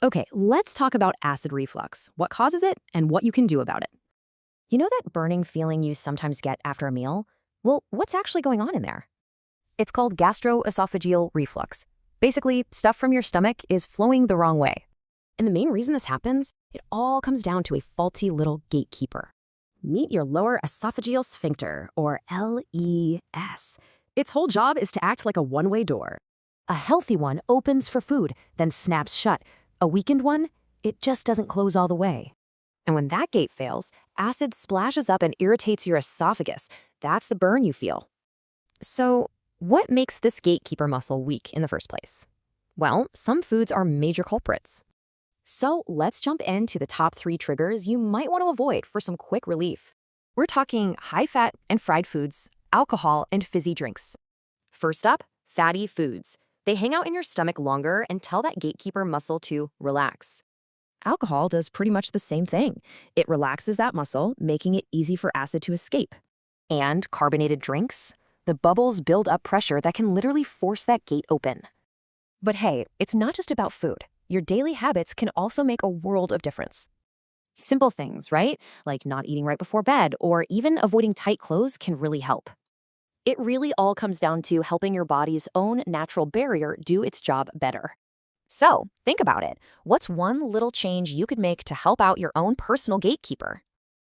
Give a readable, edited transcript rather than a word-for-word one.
Okay, let's talk about acid reflux, what causes it, and what you can do about it. You know that burning feeling you sometimes get after a meal? Well, what's actually going on in there? It's called gastroesophageal reflux. Basically, stuff from your stomach is flowing the wrong way. And the main reason this happens, it all comes down to a faulty little gatekeeper. Meet your lower esophageal sphincter, or LES. Its whole job is to act like a one-way door. A healthy one opens for food, then snaps shut. A weakened one, it just doesn't close all the way. And when that gate fails, acid splashes up and irritates your esophagus. That's the burn you feel. So, what makes this gatekeeper muscle weak in the first place? Well, some foods are major culprits. So, let's jump into the top 3 triggers you might want to avoid for some quick relief. We're talking high-fat and fried foods, alcohol, and fizzy drinks. First up, fatty foods. They hang out in your stomach longer and tell that gatekeeper muscle to relax. Alcohol does pretty much the same thing. It relaxes that muscle, making it easy for acid to escape. And carbonated drinks? The bubbles build up pressure that can literally force that gate open. But hey, it's not just about food. Your daily habits can also make a world of difference. Simple things, right? Like not eating right before bed or even avoiding tight clothes can really help. It really all comes down to helping your body's own natural barrier do its job better. So, think about it. What's one little change you could make to help out your own personal gatekeeper?